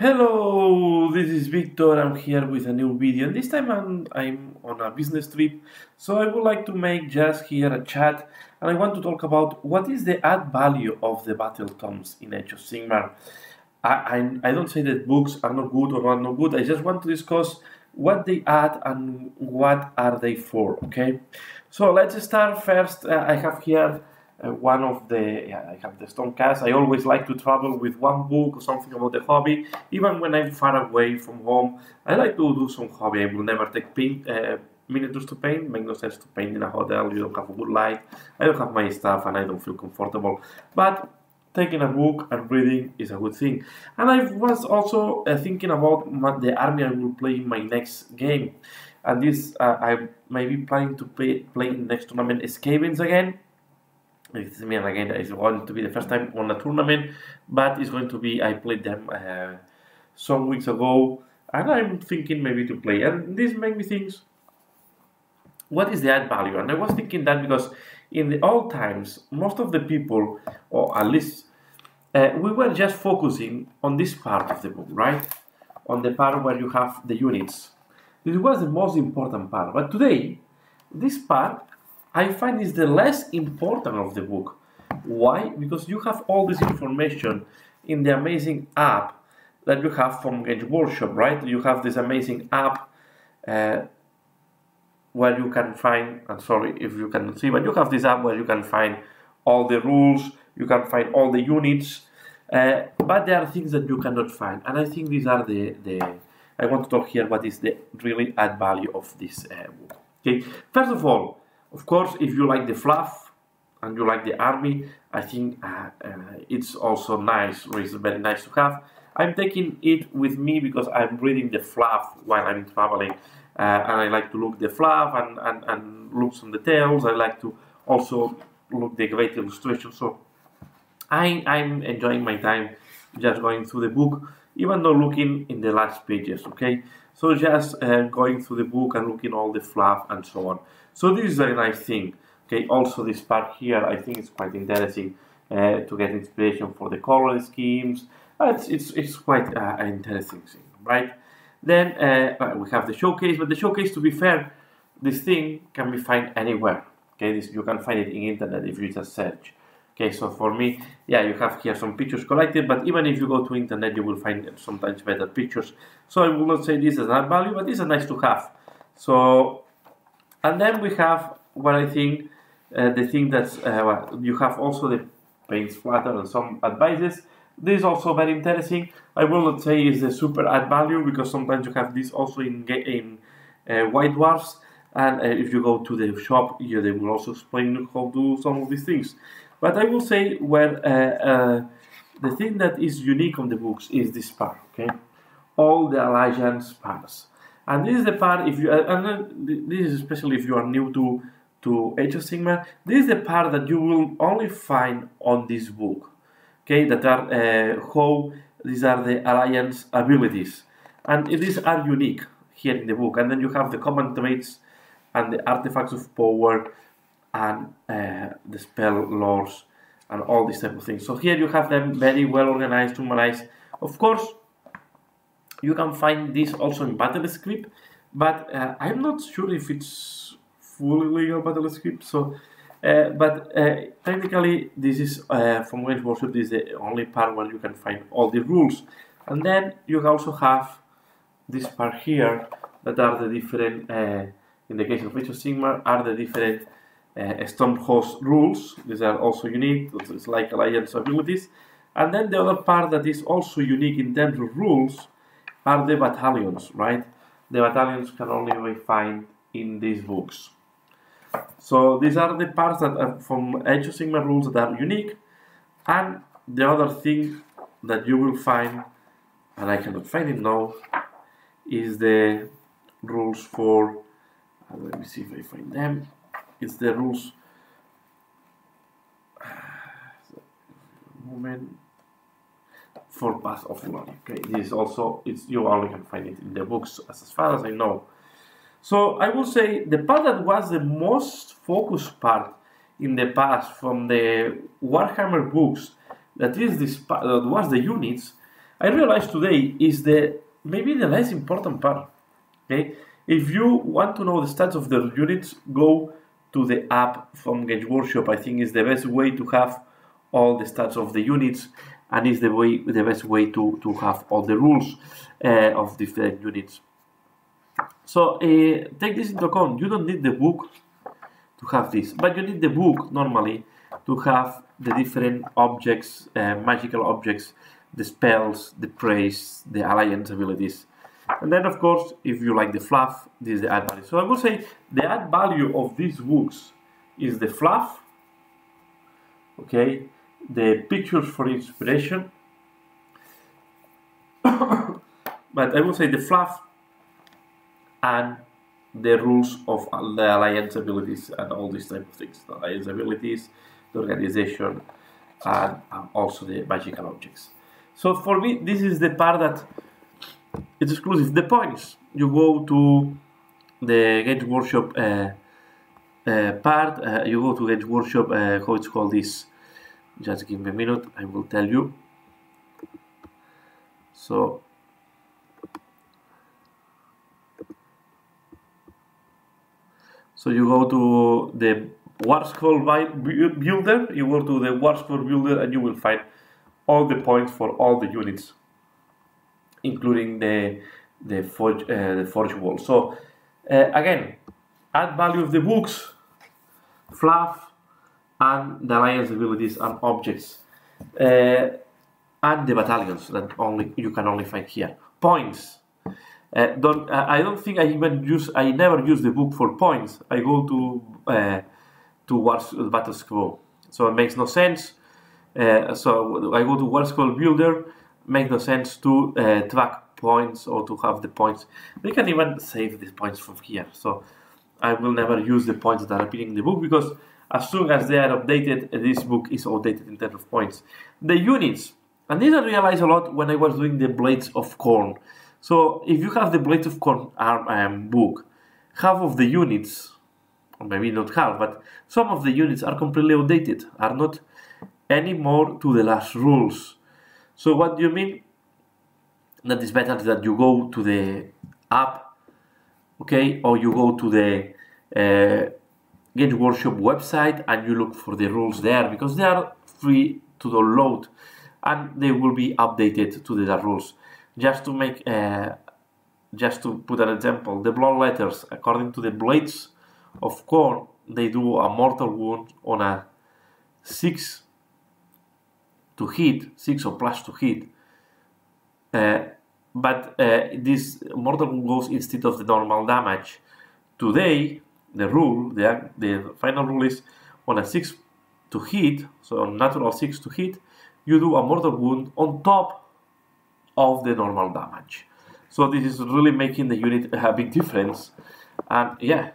Hello, this is Victor. I'm here with a new video, and this time I'm on a business trip, so I would like to make just here a chat, and I want to talk about what is the add value of the Battletomes in Age of Sigmar. I don't say that books are not good or are not good. I just want to discuss what they add and what are they for. Okay, so let's start first. I have here one of the I have the Stonecast. I always like to travel with one book or something about the hobby, even when I'm far away from home. I like to do some hobby. I will never take miniatures to paint. Make no sense to paint in a hotel. You don't have a good light. I don't have my stuff, and I don't feel comfortable. But taking a book and reading is a good thing. And I was also thinking about the army I will play in my next game. And this I may be planning to play in the next tournament Escapings again. It's me again. It's going to be the first time on a tournament, but it's going to be I played them some weeks ago, and I'm thinking maybe to play. And this made me think, what is the add value? And I was thinking that because in the old times, most of the people, or at least we were just focusing on this part of the book, right? On the part where you have the units. This was the most important part. But today, this part I find is the less important of the book. Why? Because you have all this information in the amazing app that you have from Games Workshop, right? You have this amazing app where you can find, I'm sorry if you cannot see, but you have this app where you can find all the rules, you can find all the units, but there are things that you cannot find. And I think these are I want to talk here what is the really add value of this book. Okay, first of all, of course, if you like the fluff and you like the army, I think it's also nice, or it's very nice to have. I'm taking it with me because I'm reading the fluff while I'm traveling, and I like to look the fluff and look some details. I like to also look the great illustrations. So I'm enjoying my time just going through the book, even though looking in the last pages, okay? So just going through the book and looking all the fluff and so on. So this is a nice thing. Okay, also this part here, I think it's quite interesting to get inspiration for the color schemes. It's quite an interesting thing, right? Then we have the showcase, but the showcase, to be fair, this thing can be found anywhere. Okay, you can find it in internet if you just search. Okay, so for me, yeah, you have here some pictures collected, but even if you go to internet, you will find sometimes better pictures. So I will not say this is not value, but this is nice to have. So, and then we have what I think the thing that's you have also the paint splatter and some advices. This is also very interesting. I will not say is the super add value because sometimes you have this also in White Dwarfs, and if you go to the shop, yeah, they will also explain how to do some of these things. But I will say where the thing that is unique on the books is this part, okay? All the alliance parts. And this is the part, if you, this is especially if you are new to Age of Sigmar, this is the part that you will only find on this book, okay? That are how these are the alliance abilities, and these are unique here in the book. And then you have the command traits and the artifacts of power and the spell lores and all these type of things. So here you have them very well organized, normalized. Of course, you can find this also in battle script, but I'm not sure if it's fully legal battle script. So, but technically, this is from Games Workshop. This is the only part where you can find all the rules, and then you also have this part here that are the different. In the case of Age of Sigmar, are the different Stormhost rules. These are also unique. It's like alliance abilities, and then the other part that is also unique in terms of rules are the battalions, right? The battalions can only be found in these books. So these are the parts that are from Age of Sigmar rules that are unique. And the other thing that you will find, and I cannot find it now, is the rules for, let me see if I find them. It's the rules, moment, for Path of Glory. Okay, this also, you only can find it in the books as far as I know. So I will say the part that was the most focused part in the past from the Warhammer books, that is this part, that was the units. I realized today is maybe the less important part. Okay, if you want to know the stats of the units, go to the app from Games Workshop. I think is the best way to have all the stats of the units, and is the best way to have all the rules of different units. So take this into account. You don't need the book to have this, but you need the book normally to have the different objects, magical objects, the spells, the praise, the alliance abilities. And then, of course, if you like the fluff, this is the add value. So I would say the add value of these books is the fluff, okay, the pictures for inspiration, but I would say the fluff and the rules of the alliance abilities and all these type of things. The alliance abilities, the organization, and also the magical objects. So for me, this is the part that it's exclusive. The points, you go to the Games Workshop part, you go to Games Workshop, how it's called this, just give me a minute, I will tell you. So you go to the War Scroll Builder, you go to the War Scroll Builder, and you will find all the points for all the units, including the Forge Wall. So again, add value of the books, fluff, and the alliance abilities and objects, and the battalions that you can only find here. Points. I don't think I never use the book for points. I go to Battle Scroll, so it makes no sense. So I go to War Scroll Builder. Makes no sense to track points or to have the points. They can even save these points from here. So I will never use the points that are appearing in the book, because as soon as they are updated, this book is outdated in terms of points. The units, and this I realized a lot when I was doing the Blades of Corn. So if you have the Blades of Corn book, half of the units, or maybe not half, but some of the units are completely outdated, are not anymore to the last rules. So what do you mean? That is better that you go to the app, okay, or you go to the Games Workshop website and you look for the rules there, because they are free to download and they will be updated to the rules. Just to put an example, the blood letters, according to the Blades of Corn, they do a mortal wound on a 6 to hit, 6 or plus to hit, but this mortal wound goes instead of the normal damage. Today, the final rule is on a 6 to hit, so on natural 6 to hit, you do a mortal wound on top of the normal damage. So this is really making the unit a big difference. And yeah,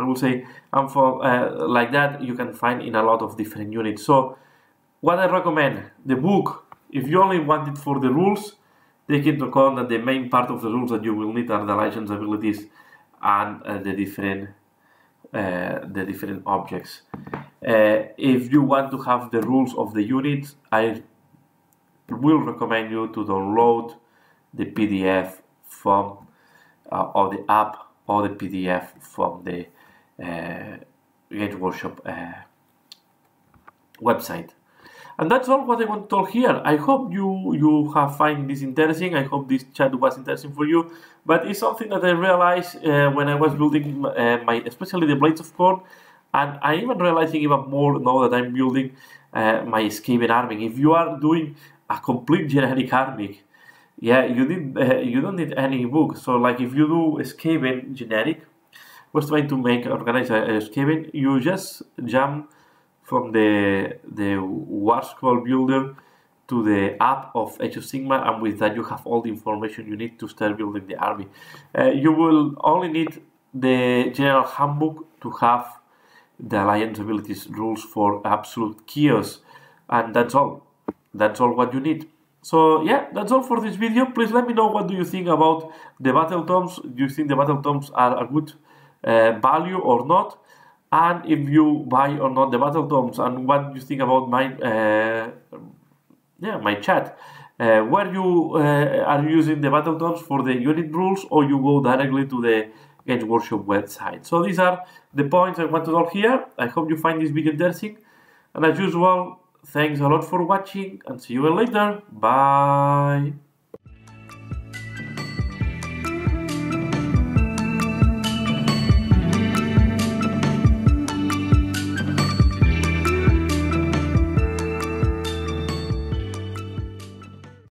I will say, and for like that you can find in a lot of different units. So what I recommend, the book, if you only want it for the rules, take into account that the main part of the rules that you will need are the license abilities and the different objects. If you want to have the rules of the unit, I will recommend you to download the PDF from or the app or the PDF from the Games Workshop website. And that's all what I want to talk here. I hope you have find this interesting. I hope this chat was interesting for you. But it's something that I realized when I was building especially the Blades of Corn, and I even realizing even more now that I'm building my Skaven army. If you are doing a complete generic army, yeah, you don't need any book. So like if you do a Skaven generic, was trying to organize a Skaven, you just jump from the War Scroll Builder to the app of Age of Sigmar, and with that you have all the information you need to start building the army. You will only need the general handbook to have the alliance abilities rules for absolute chaos, and that's all. That's all what you need. So yeah, that's all for this video. Please let me know what do you think about the Battletomes. Do you think the Battletomes are a good value or not? And if you buy or not the Battletomes, and what you think about my my chat. where you are using the Battletomes for the unit rules, or you go directly to the Games Workshop website. So these are the points I want to talk here. I hope you find this video interesting. And as usual, thanks a lot for watching and see you later. Bye.